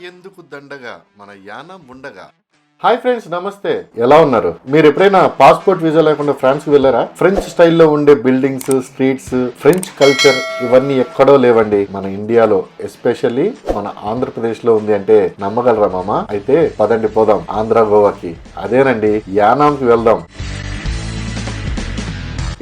ఎందుకు దండగా మన యానం ఉండగా. హాయ్ ఫ్రెండ్స్, నమస్తే. ఎలా ఉన్నారు? మీరు ఎప్పుడైనా పాస్పోర్ట్ వీసా లేకుండా ఫ్రాన్స్ కి వెళ్ళారా? ఫ్రెంచ్ స్టైల్లో ఉండే బిల్డింగ్స్, స్ట్రీట్స్, ఫ్రెంచ్ కల్చర్ ఇవన్నీ ఎక్కడో లేవండి మన ఇండియాలో. ఎస్పెషల్లీ మన ఆంధ్రప్రదేశ్ లో ఉంది అంటే నమ్మగలరా మామ? అయితే పదండి పోదాం ఆంధ్ర గోవాకి. అదేనండి, యానాంకి వెళ్దాం.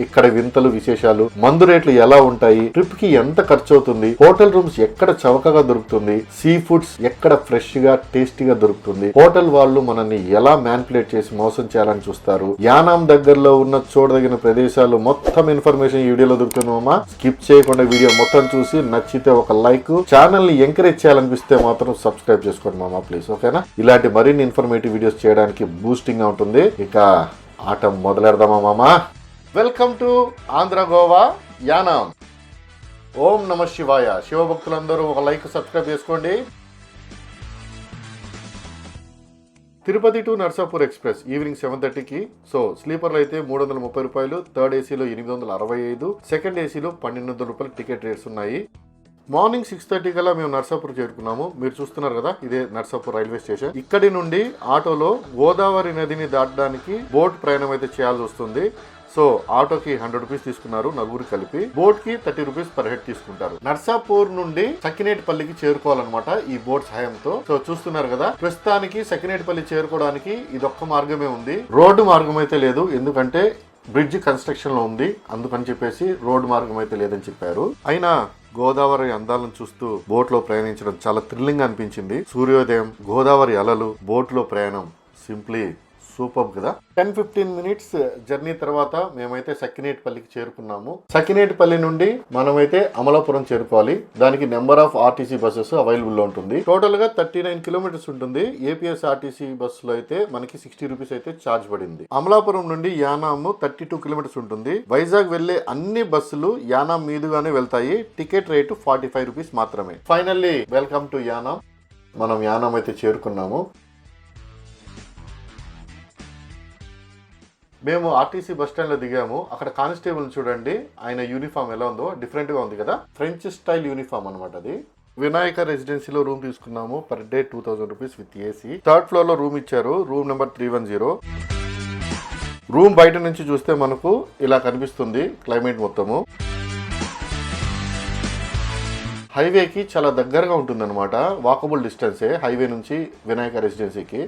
ఇక్కడ వింతలు, విశేషాలు, మందు రేట్లు ఎలా ఉంటాయి, ట్రిప్ కి ఎంత ఖర్చు అవుతుంది, హోటల్ రూమ్స్ ఎక్కడ చవకగా దొరుకుతుంది, సీ ఫుడ్స్ ఎక్కడ ఫ్రెష్ గా టేస్టీగా దొరుకుతుంది, హోటల్ వాళ్ళు మనల్ని ఎలా మ్యానిపులేట్ చేసి మోసం చేయాలని చూస్తారు, యానాం దగ్గరలో ఉన్న చూడదగిన ప్రదేశాలు మొత్తం ఇన్ఫర్మేషన్ ఈ వీడియోలో దొరుకుతుందమ్మా. స్కిప్ చేయకుండా వీడియో మొత్తం చూసి నచ్చితే ఒక లైక్, ఛానల్ ని ఎంకరేజ్ చేయాలనిపిస్తే మాత్రం సబ్స్క్రైబ్ చేసుకోండి మామా ప్లీజ్. ఓకేనా? ఇలాంటి మరిన్ని ఇన్ఫర్మేటివ్ వీడియోస్ చేయడానికి బూస్టింగ్ గా ఉంటుంది. ఇక ఆట మొదలెడదామా మామా. Welcome to Andhra Goa Yanam. ఓం నమ శివాయ. శివభక్తులందరూ ఒక లైక్, సబ్స్క్రైబ్ చేసుకోండి. Tirupati to Narsapur express evening 7:30కి. సో స్లీపర్లు అయితే 330 రూపాయలు, థర్డ్ ఏసీలో 865, సెకండ్ ఏసీలో 1200 రూపాయలు టికెట్ రేట్స్ ఉన్నాయి. మార్నింగ్ 6:30 కల్లా మేము నర్సాపూర్ చేరుకున్నాము. మీరు చూస్తున్నారు కదా, ఇదే నర్సాపూర్ రైల్వే స్టేషన్. ఇక్కడి నుండి ఆటోలో గోదావరి నదిని దాటడానికి బోట్ ప్రయాణం అయితే చేయాల్సి వస్తుంది. సో ఆటోకి 100 రూపీస్ తీసుకున్నారు, నలుగురు కలిపి. బోట్ కి 30 రూపీస్ పర్ హెడ్ తీసుకుంటారు. నర్సాపూర్ నుండి సకినేటిపల్లికి చేరుకోవాలన్నమాట ఈ బోట్ సహాయంతో. సో చూస్తున్నారు కదా, ప్రస్తుతానికి సకినేటిపల్లి చేరుకోవడానికి ఇదొక్క మార్గమే ఉంది. రోడ్డు మార్గం అయితే లేదు, ఎందుకంటే బ్రిడ్జ్ కన్స్ట్రక్షన్ లో ఉంది, అందుకని చెప్పేసి రోడ్డు మార్గం అయితే లేదని చెప్పారు. అయినా గోదావరి అందాలను చూస్తూ బోట్ లో ప్రయాణించడం చాలా థ్రిల్లింగ్ అనిపించింది. సూర్యోదయం, గోదావరి అలలు, బోట్ లో ప్రయాణం సింప్లీ సూపర్ కదా. 10-15 మినిట్స్ జర్నీ తర్వాత మేమైతే సకినేటిపల్లికి చేరుకున్నాము. సకినేటిపల్లి నుండి మనమైతే అమలాపురం చేరుకోవాలి. దానికి number of RTC buses available లో ఉంటుంది. టోటల్ గా 39 కిలోమీటర్స్ ఉంటుంది. ఏపీఎస్ ఆర్టీసీ బస్సులో అయితే మనకి 60 రూపీస్ అయితే ఛార్జ్ పడింది. అమలాపురం నుండి యానాం 32 కిలోమీటర్స్ ఉంటుంది. వైజాగ్ వెళ్లే అన్ని బస్సులు యానాం మీదుగానే వెళ్తాయి. టికెట్ రేటు 45 రూపీస్ మాత్రమే. Finally welcome to Yanam. మనం యానాం అయితే చేరుకున్నాము. మేము ఆర్టీసీ బస్ స్టాండ్ లో దిగాము. అక్కడ కానిస్టేబుల్ చూడండి, ఆయన యూనిఫామ్ ఎలా ఉందో, డిఫరెంట్ గా ఉంది కదా. ఫ్రెంచ్ స్టైల్ యూనిఫామ్ అనమాట అది. వినాయక రెసిడెన్సీలో రూమ్ తీసుకున్నాము. Per day 2000 rupees with AC. Third floor లో రూమ్ ఇచ్చారు, రూమ్ నెంబర్ 310. రూమ్ బయట నుంచి చూస్తే మనకు ఇలా కనిపిస్తుంది క్లైమేట్ మొత్తము. హైవేకి చాలా దగ్గరగా ఉంటుంది అనమాట, వాకబుల్ డిస్టెన్సే హైవే నుంచి వినాయక రెసిడెన్సీకి.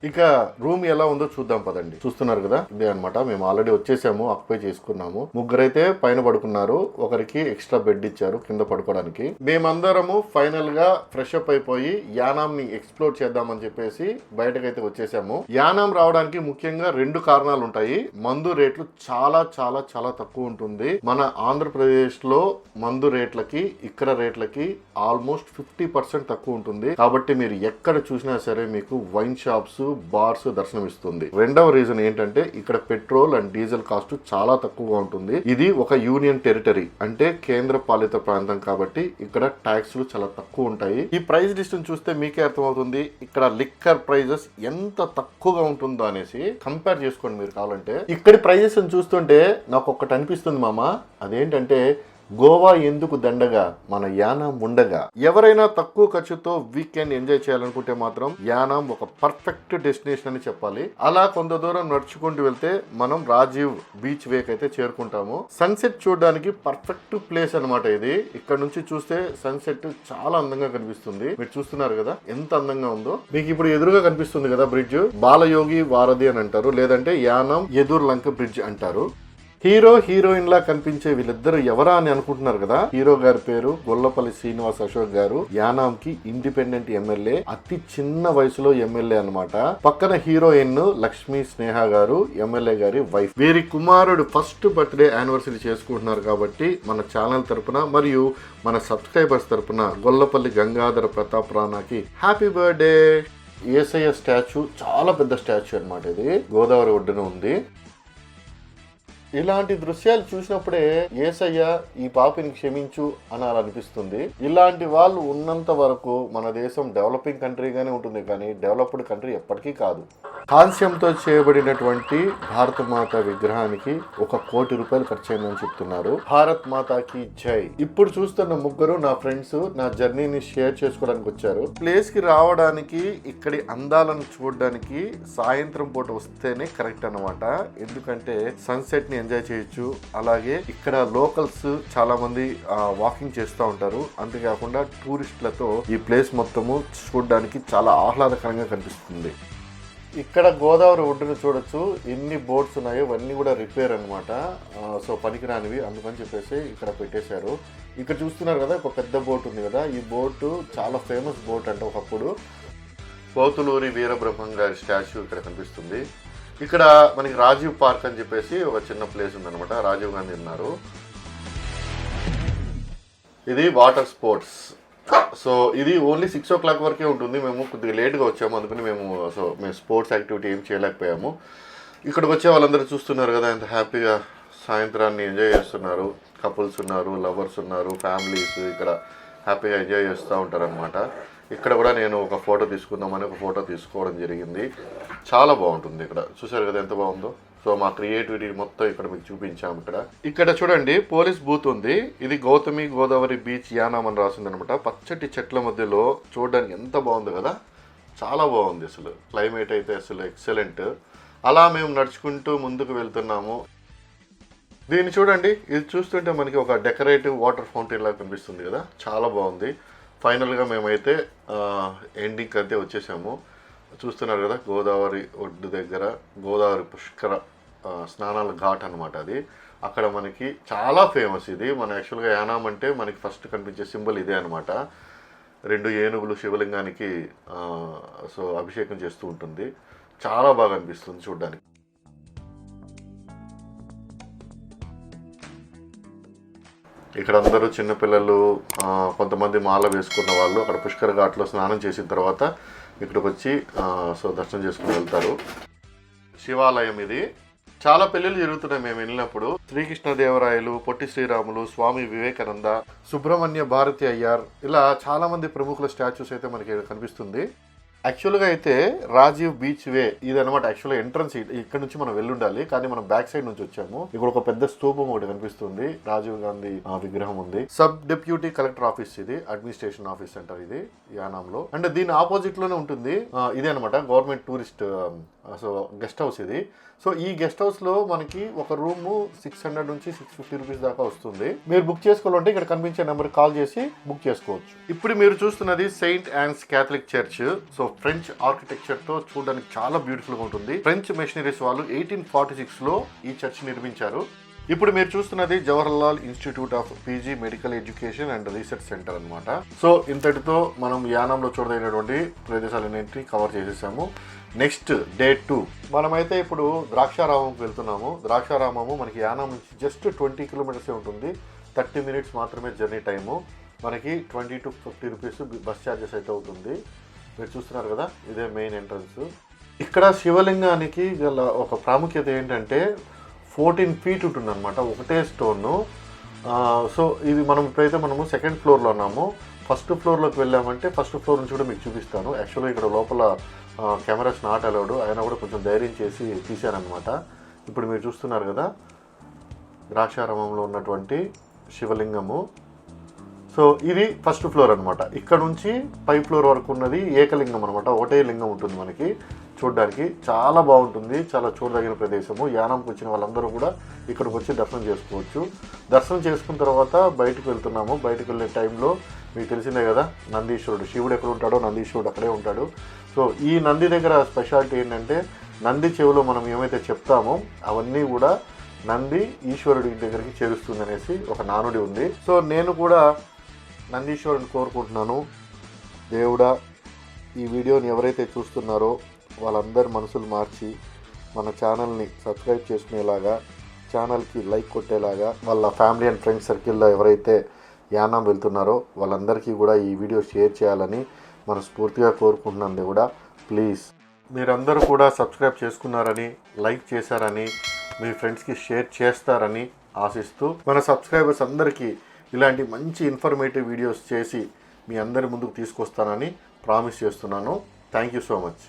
ఇక రూమ్ ఎలా ఉందో చూద్దాం పదండి. చూస్తున్నారు కదా, ఇదే అనమాట. మేము ఆల్రెడీ వచ్చేసాము, ఆక్యుపై చేసుకున్నాము. ముగ్గురైతే పైన పడుకున్నారు, ఒకరికి ఎక్స్ట్రా బెడ్ ఇచ్చారు కింద పడుకోవడానికి. మేమందరము ఫైనల్ గా ఫ్రెష్ అప్ అయిపోయి యానాం ని ఎక్స్ప్లోర్ చేద్దామని చెప్పేసి బయటకైతే వచ్చేసాము. యానాం రావడానికి ముఖ్యంగా 2 కారణాలు ఉంటాయి. మందు రేట్లు చాలా చాలా చాలా తక్కువ ఉంటుంది. మన ఆంధ్రప్రదేశ్ లో మందు రేట్లకి ఇక్కడ రేట్లకి ఆల్మోస్ట్ 50% తక్కువ ఉంటుంది. కాబట్టి మీరు ఎక్కడ చూసినా సరే మీకు వైన్ షాప్స్, బార్స్ దర్శనమిస్తుంది. రెండవ రీజన్ ఏంటంటే ఇక్కడ పెట్రోల్ అండ్ డీజిల్ కాస్ట్ చాలా తక్కువగా ఉంటుంది. ఇది ఒక యూనియన్ టెరిటరీ, అంటే కేంద్ర పాలిత ప్రాంతం కాబట్టి ఇక్కడ ట్యాక్స్లు చాలా తక్కువ ఉంటాయి. ఈ ప్రైస్ లిస్ట్ చూస్తే మీకే అర్థమవుతుంది ఇక్కడ లిక్కర్ ప్రైజెస్ ఎంత తక్కువగా ఉంటుందో అనేసి. కంపేర్ చేసుకోండి మీరు కావాలంటే. ఇక్కడి ప్రైజెస్ చూస్తుంటే నాకు ఒక్కటి అనిపిస్తుంది మామ, అదేంటంటే గోవా ఎందుకు దండగా మన యానాం ఉండగా. ఎవరైనా తక్కువ ఖర్చుతో వీకెండ్ ఎంజాయ్ చేయాలనుకుంటే మాత్రం యానాం ఒక పర్ఫెక్ట్ డెస్టినేషన్ అని చెప్పాలి. అలా కొంత దూరం నడుచుకుంటూ వెళ్తే మనం రాజీవ్ బీచ్ వేక్ అయితే చేరుకుంటాము. సన్సెట్ చూడడానికి పర్ఫెక్ట్ ప్లేస్ అనమాట ఇది. ఇక్కడ నుంచి చూస్తే సన్సెట్ చాలా అందంగా కనిపిస్తుంది. మీరు చూస్తున్నారు కదా ఎంత అందంగా ఉందో. మీకు ఇప్పుడు ఎదురుగా కనిపిస్తుంది కదా బ్రిడ్జ్, బాలయోగి వారధి అని అంటారు, లేదంటే యానాం ఎదుర్ లంక బ్రిడ్జ్ అంటారు. హీరో హీరోయిన్ లా కనిపించే వీళ్ళిద్దరు ఎవరా అని అనుకుంటున్నారు కదా. హీరో గారి పేరు గొల్లపల్లి శ్రీనివాస్ అశోక్ గారు. యానాం కి ఇండిపెండెంట్ ఎమ్మెల్యే, అతి చిన్న వయసులో ఎమ్మెల్యే అనమాట. పక్కన హీరోయిన్ లక్ష్మీ స్నేహ గారు, ఎమ్మెల్యే గారి వైఫ్. వీరి కుమారుడు ఫస్ట్ బర్త్డే యానివర్సరీ చేసుకుంటున్నారు కాబట్టి మన ఛానల్ తరపున మరియు మన సబ్స్క్రైబర్స్ తరపున గొల్లపల్లి గంగాధర ప్రతాప్ రాణాకి హ్యాపీ బర్త్డే. ఏసయ్య స్టాచ్యూ చాలా పెద్ద స్టాచ్యూ అనమాట ఇది, గోదావరి ఒడ్డున ఉంది. ఇలాంటి దృశ్యాలు చూసినప్పుడే యేసయ్య ఈ పాపిని క్షమించు అనిపిస్తుంది. ఇలాంటి వాళ్ళు ఉన్నంత వరకు మన దేశం డెవలపింగ్ కంట్రీగానే ఉంటుంది, కానీ డెవలప్డ్ కంట్రీ ఎప్పటికీ కాదు. కాంస్యంతో చేయబడినటువంటి భారత మాత విగ్రహానికి 1 కోటి రూపాయలు ఖర్చు అయిందని చెప్తున్నారు. భారత్ మాతాకి జై. ఇప్పుడు చూస్తున్న ముగ్గురు నా ఫ్రెండ్స్ నా జర్నీని షేర్ చేసుకోవడానికి వచ్చారు. ప్లేస్ కి రావడానికి, ఇక్కడి అందాలను చూడడానికి సాయంత్రం పూట వస్తేనే కరెక్ట్ అన్నమాట. ఎందుకంటే సన్సెట్ ని ఎంజాయ్ చేయొచ్చు. అలాగే ఇక్కడ లోకల్స్ చాలా మంది వాకింగ్ చేస్తూ ఉంటారు. అంతేకాకుండా టూరిస్టులతో ఈ ప్లేస్ మొత్తము చూడడానికి చాలా ఆహ్లాదకరంగా కనిపిస్తుంది. ఇక్కడ గోదావరి ఒడ్డును చూడొచ్చు. ఎన్ని బోట్స్ ఉన్నాయో ఇవన్నీ కూడా రిపేర్ అనమాట. సో పనికిరానివి, అందుకని చెప్పేసి ఇక్కడ పెట్టేశారు. ఇక్కడ చూస్తున్నారు కదా, ఒక పెద్ద బోట్ ఉంది కదా. ఈ బోటు చాలా ఫేమస్ బోట్ అంటే ఒకప్పుడు. పోతులూరి వీరబ్రహ్మం గారి స్టాచ్యూ ఇక్కడ కనిపిస్తుంది. ఇక్కడ మనకి రాజీవ్ పార్క్ అని చెప్పేసి ఒక చిన్న ప్లేస్ ఉందన్నమాట. రాజీవ్ గాంధీ ఉన్నారు. ఇది వాటర్ స్పోర్ట్స్. సో ఇది ఓన్లీ 6 o'clock వరకే ఉంటుంది. మేము కొద్దిగా లేట్గా వచ్చాము, అందుకని మేము స్పోర్ట్స్ యాక్టివిటీ ఏం చేయలేకపోయాము. ఇక్కడికి వచ్చే వాళ్ళందరూ చూస్తున్నారు కదా ఎంత హ్యాపీగా సాయంత్రాన్ని ఎంజాయ్ చేస్తున్నారు. కపుల్స్ ఉన్నారు, లవర్స్ ఉన్నారు, ఫ్యామిలీస్ ఇక్కడ హ్యాపీగా ఎంజాయ్ చేస్తూ ఉంటారనమాట. ఇక్కడ కూడా నేను ఒక ఫోటో తీసుకుందామని ఒక ఫోటో తీసుకోవడం జరిగింది. చాలా బాగుంటుంది. ఇక్కడ చూసారు కదా ఎంత బాగుందో. సో మా క్రియేటివిటీ మొత్తం ఇక్కడ మీకు చూపించాము. ఇక్కడ చూడండి పోలీస్ బూత్ ఉంది. ఇది గౌతమి గోదావరి బీచ్ యానాం అని రాసింది అనమాట. పచ్చటి చెట్ల మధ్యలో చూడడానికి ఎంత బాగుంది కదా, చాలా బాగుంది. అసలు క్లైమేట్ అయితే అసలు ఎక్సలెంట్. అలా మేము నడుచుకుంటూ ముందుకు వెళ్తున్నాము. దీన్ని చూడండి, ఇది చూస్తుంటే మనకి ఒక డెకరేటివ్ వాటర్ ఫౌంటైన్ లాగా కనిపిస్తుంది కదా, చాలా బాగుంది. ఫైనల్గా మేమైతే ఎండింగ్కి అయితే వచ్చేసాము. చూస్తున్నారు కదా గోదావరి ఒడ్డు దగ్గర గోదావరి పుష్కర స్నానాల ఘాట్ అనమాట. అది అక్కడ మనకి చాలా ఫేమస్. ఇది మన యాక్చువల్గా యానాం అంటే మనకి ఫస్ట్ కనిపించే సింబల్ ఇదే అనమాట. 2 ఏనుగులు శివలింగానికి సో అభిషేకం చేస్తూ ఉంటుంది. చాలా బాగా అనిపిస్తుంది చూడడానికి. ఇక్కడ అందరూ చిన్నపిల్లలు, కొంతమంది మాల వేసుకున్న వాళ్ళు అక్కడ పుష్కర ఘాట్లో స్నానం చేసిన తర్వాత ఇక్కడికి వచ్చి సో దర్శనం చేసుకుని వెళ్తారు. శివాలయం ఇది. చాలా పెళ్ళిళ్ళు జరుగుతున్నాయి మేము వెళ్ళినప్పుడు. శ్రీకృష్ణదేవరాయలు, పొట్టి శ్రీరాములు, స్వామి వివేకానంద, సుబ్రహ్మణ్య భారతి అయ్యార్, ఇలా చాలా మంది ప్రముఖుల స్టాచ్యూస్ అయితే మనకి కనిపిస్తుంది. యాక్చువల్గా అయితే రాజీవ్ బీచ్ వే ఇది అనమాట. యాక్చువల్గా ఎంట్రన్స్ ఇక్కడ నుంచి మనం వెళ్ళుండాలి, కానీ మనం బ్యాక్ సైడ్ నుంచి వచ్చాము. ఇక్కడ ఒక పెద్ద స్తూపం ఒకటి కనిపిస్తుంది. రాజీవ్ గాంధీ విగ్రహం ఉంది. సబ్ డిప్యూటీ కలెక్టర్ ఆఫీస్ ఇది, అడ్మినిస్ట్రేషన్ ఆఫీస్ సెంటర్ ఇది యానాంలో. అంటే దీని ఆపోజిట్ లోనే ఉంటుంది. ఇదే అనమాట government tourist so guest house ఇది. సో ఈ గెస్ట్ హౌస్ లో మనకి ఒక రూమ్ 600 నుంచి 650 రూపీస్ దాకా వస్తుంది. మీరు బుక్ చేసుకోవాలంటే ఇక్కడ కనిపించే నెంబర్ కాల్ చేసి బుక్ చేసుకోవచ్చు. ఇప్పుడు మీరు చూస్తున్నది Saint yawns Catholic church. So French architecture తో చూడడానికి చాలా బ్యూటిఫుల్ గా ఉంటుంది. ఫ్రెంచ్ మిషనరీస్ వాళ్ళు 1846 లో ఈ చర్చ్ నిర్మించారు. ఇప్పుడు మీరు చూస్తున్నది Jawaharlal institute of PG medical education and research centre అనమాట. సో ఇంతటితో మనం యానంలో చూడదగినటువంటి ప్రదేశాలన్నింటినీ కవర్ చేసేసాము. నెక్స్ట్ డే 2 మనమైతే ఇప్పుడు ద్రాక్షారామంకి వెళ్తున్నాము. ద్రాక్షారామము మనకి యానం నుంచి జస్ట్ 20 కిలోమీటర్సే ఉంటుంది. 30 minutes మాత్రమే జర్నీ టైము. మనకి 20 to 50 రూపీస్ బస్ ఛార్జెస్ అయితే అవుతుంది. మీరు చూస్తున్నారు కదా, ఇదే మెయిన్ ఎంట్రన్స్. ఇక్కడ శివలింగానికి గల ఒక ప్రాముఖ్యత ఏంటంటే 14 feet ఉంటుంది అనమాట, ఒకటే స్టోన్. సో ఇది ఇప్పుడైతే మనము 2nd floorలో ఉన్నాము. 1st floorలోకి వెళ్ళామంటే 1st floor నుంచి కూడా మీకు చూపిస్తాను. యాక్చువల్గా ఇక్కడ లోపల కెమెరాస్ నాట్ అలౌడ్, అయినా కూడా కొంచెం ధైర్యం చేసి తీశారనమాట. ఇప్పుడు మీరు చూస్తున్నారు కదా ద్రాక్షారామంలో ఉన్నటువంటి శివలింగము. సో ఇది 1st floor అనమాట. ఇక్కడ నుంచి 5th floor వరకు ఉన్నది ఏకలింగం అనమాట. ఒకటే లింగం ఉంటుంది మనకి. చూడడానికి చాలా బాగుంటుంది, చాలా చూడదగిన ప్రదేశము. యానంకి వచ్చిన వాళ్ళందరూ కూడా ఇక్కడికి వచ్చి దర్శనం చేసుకోవచ్చు. దర్శనం చేసుకున్న తర్వాత బయటకు వెళ్తున్నాము. బయటకు వెళ్ళే టైంలో మీకు తెలిసిందే కదా, నందీశ్వరుడు, శివుడు ఎక్కడ ఉంటాడో నందీశ్వరుడు అక్కడే ఉంటాడు. సో ఈ నంది దగ్గర స్పెషాలిటీ ఏంటంటే నంది చెవిలో మనం ఏమైతే చెప్తామో అవన్నీ కూడా నంది ఈశ్వరుడి దగ్గరికి చేరుస్తుంది అనేసి ఒక నానుడి ఉంది. సో నేను కూడా నందీశ్వరుని కోరుకుంటున్నాను, దేవుడా ఈ వీడియోని ఎవరైతే చూస్తున్నారో వాళ్ళందరి మనసులు మార్చి మన ఛానల్ని సబ్స్క్రైబ్ చేసుకునేలాగా, ఛానల్కి లైక్ కొట్టేలాగా, వాళ్ళ ఫ్యామిలీ అండ్ ఫ్రెండ్స్ సర్కిల్లో ఎవరైతే యానాం వెళ్తున్నారో వాళ్ళందరికీ కూడా ఈ వీడియో షేర్ చేయాలని మనస్ఫూర్తిగా కోరుకుంటున్నాను. దేవుడా ప్లీజ్ మీరందరూ కూడా సబ్స్క్రైబ్ చేసుకున్నారని, లైక్ చేశారని, మీ ఫ్రెండ్స్కి షేర్ చేస్తారని ఆశిస్తూ మన సబ్స్క్రైబర్స్ అందరికీ ఇలాంటి మంచి ఇన్ఫర్మేటివ్ వీడియోస్ చేసి మీ అందరి ముందుకు తీసుకొస్తానని ప్రామిస్ చేస్తున్నాను. Thank you so much.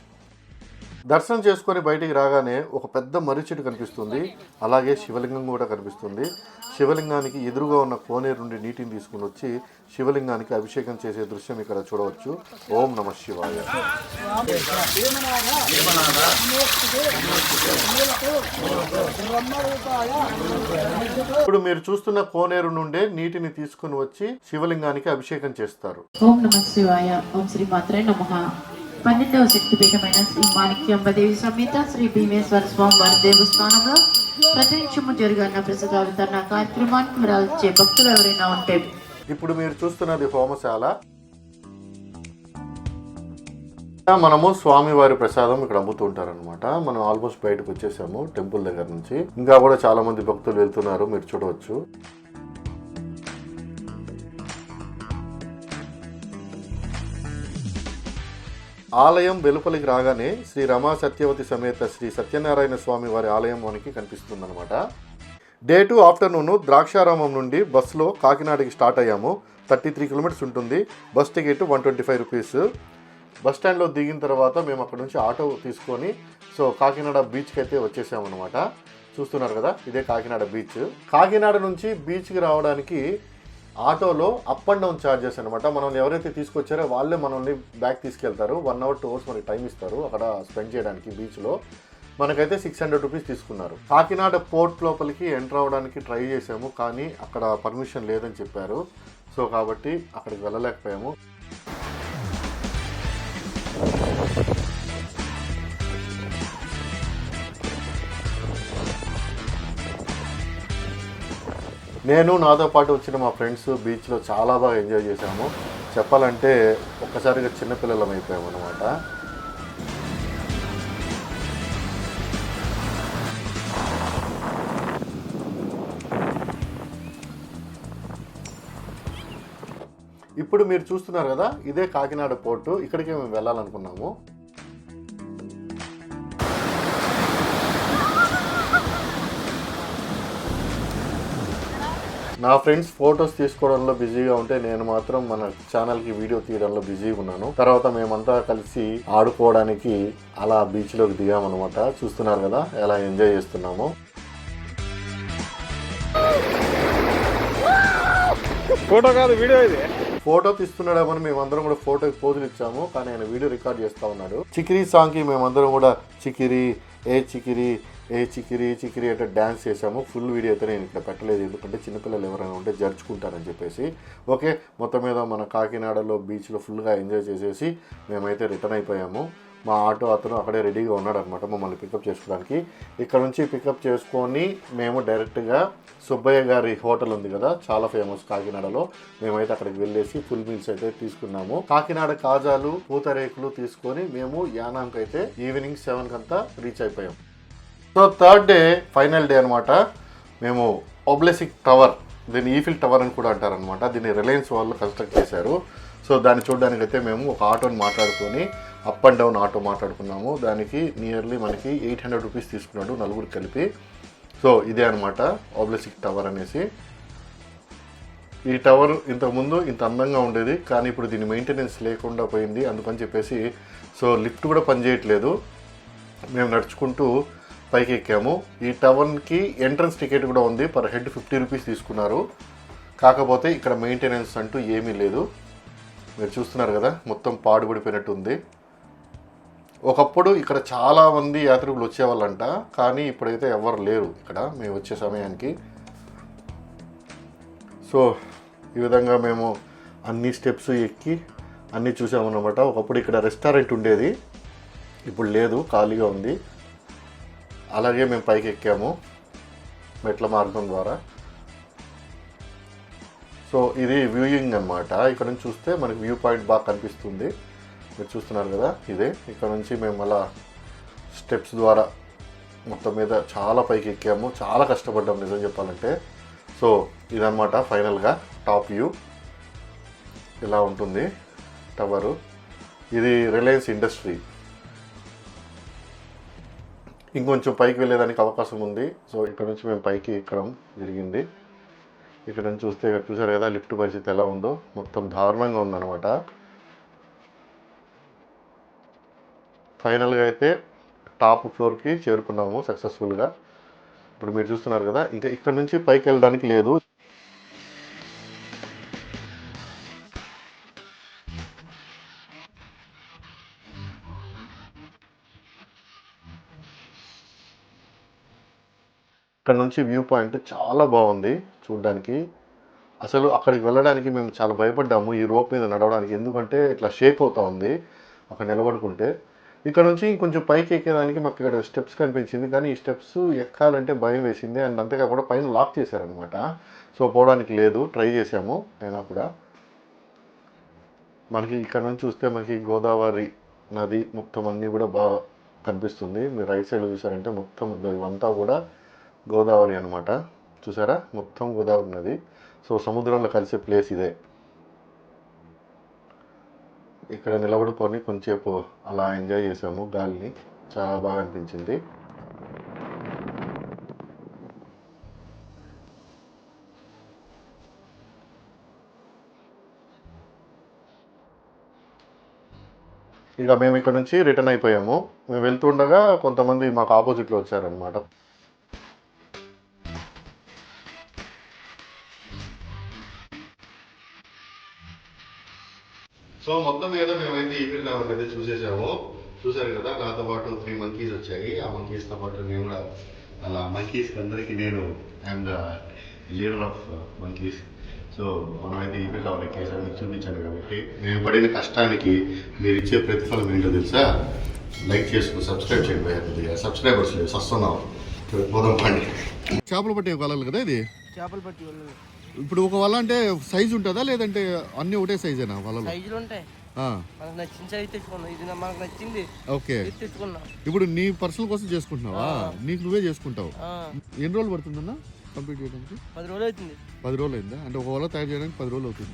దర్శనం చేసుకొని బయటికి రాగానే ఒక పెద్ద మర్రి చెట్టు కనిపిస్తుంది, అలాగే శివలింగం కూడా కనిపిస్తుంది. శివలింగానికి ఎదురుగా ఉన్న కోనేరు నుండి నీటిని తీసుకుని వచ్చి శివలింగానికి అభిషేకం చేసే దృశ్యం ఇక్కడ చూడవచ్చు. ఓం నమ శివాయ. ఇప్పుడు మీరు చూస్తున్న కోనేరు నుండే నీటిని తీసుకుని వచ్చి శివలింగానికి అభిషేకం చేస్తారు. ఓం నమ శివాయ. ఓం శ్రీ మాత్రే నమః. 12వ శక్తిపీఠమైన శ్రీ మాణిక్యాంబదేవి సమేత శ్రీ భీమేశ్వర స్వామి వారి దేవస్థానంలో ప్రతినిత్యము జరుగుతున్న ప్రసాద వితరణ కార్యక్రమానికి విరాళించే భక్తులు ఎవరైనా ఉంటే, ఇప్పుడు మీరు చూస్తున్నది హోమశాల. మనము స్వామివారి ప్రసాదం ఇక్కడ అమ్ముతూ ఉంటారనమాట. మనం ఆల్మోస్ట్ బయటకు వచ్చేసాము టెంపుల్ దగ్గర నుంచి. ఇంకా కూడా చాలా మంది భక్తులు వెళ్తున్నారు, మీరు చూడవచ్చు. ఆలయం వెలుపలికి రాగానే శ్రీ రమా సత్యవతి సమేత శ్రీ సత్యనారాయణ స్వామి వారి ఆలయం మనకి కనిపిస్తుంది అనమాట. డే 2 ఆఫ్టర్నూన్ ద్రాక్షారామం నుండి బస్సులో కాకినాడకి స్టార్ట్ అయ్యాము. 33 కిలోమీటర్స్ ఉంటుంది. Bus ticket 125 rupees. బస్ స్టాండ్లో దిగిన తర్వాత మేము అక్కడ నుంచి ఆటో తీసుకొని కాకినాడ బీచ్కి అయితే వచ్చేసామన్నమాట. చూస్తున్నారు కదా, ఇదే కాకినాడ బీచ్. కాకినాడ నుంచి బీచ్కి రావడానికి ఆటోలో అప్ అండ్ డౌన్ ఛార్జెస్ అనమాట. మనల్ని ఎవరైతే తీసుకొచ్చారో వాళ్ళే మనల్ని బ్యాక్ తీసుకెళ్తారు. 1 అవర్ 2 అవర్స్ మనకి టైం ఇస్తారు అక్కడ స్పెండ్ చేయడానికి బీచ్లో. మనకైతే 600 రూపీస్ తీసుకున్నారు. కాకినాడ పోర్ట్ లోపలికి ఎంటర్ అవ్వడానికి ట్రై చేసాము, కానీ అక్కడ పర్మిషన్ లేదని చెప్పారు. కాబట్టి అక్కడికి వెళ్ళలేకపోయాము. నేను నాతో పాటు వచ్చిన మా ఫ్రెండ్స్ బీచ్లో చాలా బాగా ఎంజాయ్ చేశాము. చెప్పాలంటే ఒక్కసారిగా చిన్నపిల్లలం అయిపోయాము అనమాట. ఇప్పుడు మీరు చూస్తున్నారు కదా, ఇదే కాకినాడ పోర్టు. ఇక్కడికే మేము వెళ్ళాలనుకున్నాము. నా ఫ్రెండ్స్ ఫొటోస్ తీసుకోవడంలో బిజీగా ఉంటే నేను మాత్రం మన ఛానల్కి వీడియో తీయడంలో బిజీగా ఉన్నాను. తర్వాత మేమంతా కలిసి ఆడుకోవడానికి అలా బీచ్లోకి దిగామన్నమాట. చూస్తున్నారు కదా ఎలా ఎంజాయ్ చేస్తున్నాము. ఫోటో కాదు వీడియో ఇది. ఫోటో తీస్తున్నాడేమని మేమందరం కూడా ఫోటోకి పోజులు ఇచ్చాము, కానీ ఆయన వీడియో రికార్డ్ చేస్తూ ఉన్నాడు. చికిరీ సాంగ్కి మేమందరం కూడా చికిరీ ఏ చికిరీ ఏ చికిరీ చికిరీ అంటే డ్యాన్స్ చేసాము. ఫుల్ వీడియో అయితే నేను ఇక్కడ పెట్టలేదు, ఎందుకంటే చిన్నపిల్లలు ఎవరైనా ఉంటే జరుచుకుంటారని చెప్పేసి. ఓకే, మొత్తం మీద మన కాకినాడలో బీచ్లో ఫుల్గా ఎంజాయ్ చేసేసి మేమైతే రిటర్న్ అయిపోయాము. మా ఆటో అతను అక్కడే రెడీగా ఉన్నాడు అనమాట మమ్మల్ని పికప్ చేసుకోవడానికి. ఇక్కడ నుంచి పికప్ చేసుకొని మేము డైరెక్ట్గా సుబ్బయ్య గారి హోటల్ ఉంది కదా, చాలా ఫేమస్ కాకినాడలో. మేమైతే అక్కడికి వెళ్ళేసి ఫుల్ మీల్స్ అయితే తీసుకున్నాము. కాకినాడ కాజాలు పూతరేకులు తీసుకొని మేము యానాంకి అయితే ఈవినింగ్ 7 కంతా రీచ్ అయిపోయాం. థర్డ్ డే ఫైనల్ డే అనమాట. మేము ఒబ్లెసిక్ టవర్, దీన్ని ఈఫిల్ టవర్ అని కూడా అంటారనమాట. దీన్ని రిలయన్స్ వాళ్ళు కన్స్ట్రక్ట్ చేశారు. దాన్ని చూడడానికి అయితే మేము ఒక ఆటోని మాట్లాడుకొని అప్ అండ్ డౌన్ ఆటో మాట్లాడుకున్నాము. దానికి నియర్లీ మనకి 800 రూపీస్ తీసుకున్నాడు నలుగురికి కలిపి. ఇదే అనమాట ఒబ్లెసిక్ టవర్ అనేసి. ఈ టవర్ ఇంతకుముందు ఇంత అందంగా ఉండేది, కానీ ఇప్పుడు దీని మెయింటెనెన్స్ లేకుండా పోయింది. అందుకని చెప్పేసి లిఫ్ట్ కూడా పనిచేయట్లేదు. మేము నడుచుకుంటూ పైకి ఎక్కాము. ఈ టవర్కి ఎంట్రన్స్ టికెట్ కూడా ఉంది, పర్ హెడ్ 50 రూపీస్ తీసుకున్నారు. కాకపోతే ఇక్కడ మెయింటెనెన్స్ అంటూ ఏమీ లేదు. మీరు చూస్తున్నారు కదా, మొత్తం పాడుపడిపోయినట్టు ఉంది. ఒకప్పుడు ఇక్కడ చాలామంది యాత్రికులు వచ్చేవాళ్ళంట, కానీ ఇప్పుడైతే ఎవరు లేరు ఇక్కడ మేము వచ్చే సమయానికి. ఈ విధంగా మేము అన్ని స్టెప్స్ ఎక్కి అన్నీ చూసామన్నమాట. ఒకప్పుడు ఇక్కడ రెస్టారెంట్ ఉండేది, ఇప్పుడు లేదు, ఖాళీగా ఉంది. అలాగే మేము పైకి ఎక్కాము మెట్ల మార్గం ద్వారా. ఇది వ్యూయింగ్ అనమాట. ఇక్కడ నుంచి చూస్తే మనకి వ్యూ పాయింట్ బాగా కనిపిస్తుంది. మీరు చూస్తున్నారు కదా, ఇదే. ఇక్కడ నుంచి మేము అలా స్టెప్స్ ద్వారా మొత్తం మీద చాలా పైకి ఎక్కాము. చాలా కష్టపడ్డాము నిజం చెప్పాలంటే. ఇదన్నమాట ఫైనల్గా టాప్ వ్యూ. ఇలా ఉంటుంది టవరు. ఇది రిలయన్స్ ఇండస్ట్రీ. ఇంకొంచెం పైకి వెళ్ళేదానికి అవకాశం ఉంది. ఇక్కడ నుంచి మేము పైకి ఎక్కడం జరిగింది. ఇక్కడ నుంచి చూస్తే ఇక్కడ చూసారు కదా లిఫ్ట్ పరిస్థితి ఎలా ఉందో, మొత్తం దారుణంగా ఉందన్నమాట. ఫైనల్గా అయితే టాప్ ఫ్లోర్కి చేరుకున్నాము సక్సెస్ఫుల్గా. ఇప్పుడు మీరు చూస్తున్నారు కదా, ఇంకా ఇక్కడ నుంచి పైకి వెళ్ళడానికి లేదు. ఇక్కడ నుంచి వ్యూ పాయింట్ చాలా బాగుంది చూడడానికి. అసలు అక్కడికి వెళ్ళడానికి మేము చాలా భయపడ్డాము ఈ రోప్ మీద నడవడానికి, ఎందుకంటే ఇట్లా షేక్ అవుతా ఉంది అక్కడ నిలబడుకుంటే. ఇక్కడ నుంచి కొంచెం పైకి ఎక్కేదానికి మాకు ఇక్కడ స్టెప్స్ కనిపించింది, కానీ ఈ స్టెప్స్ ఎక్కాలంటే భయం వేసింది. అండ్ అంతేకాకుండా పైన లాక్ చేశారనమాట, సో పోవడానికి లేదు. ట్రై చేసాము అయినా కూడా. మనకి ఇక్కడ నుంచి చూస్తే మనకి గోదావరి నది మొత్తం అన్నీ కూడా బాగా కనిపిస్తుంది. మీరు రైట్ సైడ్ చూసారంటే మొత్తం ఇవంతా కూడా గోదావరి అనమాట. చూసారా, మొత్తం గోదావరి నది. సో సముద్రంలో కలిసే ప్లేస్ ఇదే. ఇక్కడ నిలబడుకొని కొంచెంసేపు అలా ఎంజాయ్ చేసాము గాలిని, చాలా బాగా అనిపించింది. ఇక మేము ఇక్కడ నుంచి రిటర్న్ అయిపోయాము. మేము వెళ్తుండగా కొంతమంది మాకు ఆపోజిట్లో వచ్చారనమాట. సో మొత్తం మీద మేమైతే ఈఫిల్ టవర్ అయితే చూసేసాము. చూసారు కదా, నాతో పాటు 3 monkeys వచ్చాయి. ఆ monkeysతో పాటు నేను కూడా అలా monkeys అందరికీ నేను I'm the leader of monkeys. So మనమైతే ఈఫిల్ టవర్ ఎక్కేసాము, మీకు చూపించాను కాబట్టి. మేము పడిన కష్టానికి మీరు ఇచ్చే ప్రతిఫలం ఏంటో తెలుసా? లైక్ చేసుకుని సబ్స్క్రైబ్ చేయబోయే సబ్స్క్రైబర్స్ లేదు, వస్తున్నాం. పోదాం పండి. చేపలు పట్టే వలలు కదా ఇది? చేపలు పట్టి వలలు. ఇప్పుడు ఒక వల అంటే సైజు ఉంటుందా, లేదంటే అన్ని ఒకటే సైజేనా వలలు? సైజులు ఉంటాయి. మనకు నచ్చిన సైజు తెచ్చుకున్నాం. ఇది మనకు నచ్చింది, ఓకే తెచ్చుకున్నాం. ఇప్పుడు నీ పర్సనల్ కోసం చేసుకుంటున్నావా? నీకు నువ్వే చేసుకుంటావు. ఎన్ని రోజులు పడుతుందన్నా కంప్లీట్ చేయడానికి? 10 రోజులు అవుతుంది. 10 రోజులు అయిందా? అంటే ఒక వల తయారు చేయడానికి 10 రోజులు అవుతుంది.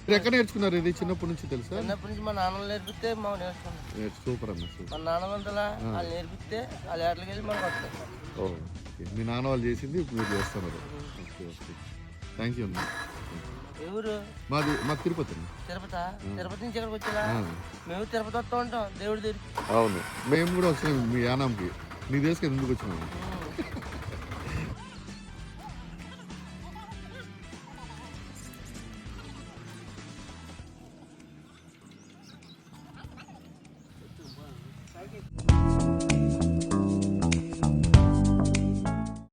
మీరు ఎక్కడ నేర్చుకున్నారు ఇది? చిన్నప్పటి నుంచి తెలుసా? చిన్నప్పటి నుంచి మా నాన్నలు నేర్పితే మనం నేర్చుకున్నాం. సూపర్ అన్న, సూపర్. మా నాన్న వందలా వాళ్ళు నేర్పితే వాళ్ళ ఏటలకి వెళ్ళి మనం వస్తాం. ఓకే, మీ నాన్న వాళ్ళు చేసింది ఇప్పుడు మీరు చేస్తున్నారు. ఓకే ఓకే, థ్యాంక్ యూ అన్న. ఎవరు? మాది తిరుపతి అండి. తిరుపతి నుంచి ఎక్కడికి వచ్చేలా? మేము తిరుపతి వస్తూ ఉంటాం దేవుడి దగ్గర. అవును, మేము కూడా వచ్చినాం మీ యానాంకి. నీకు తెలుసు కదా ఎందుకు వచ్చినాము.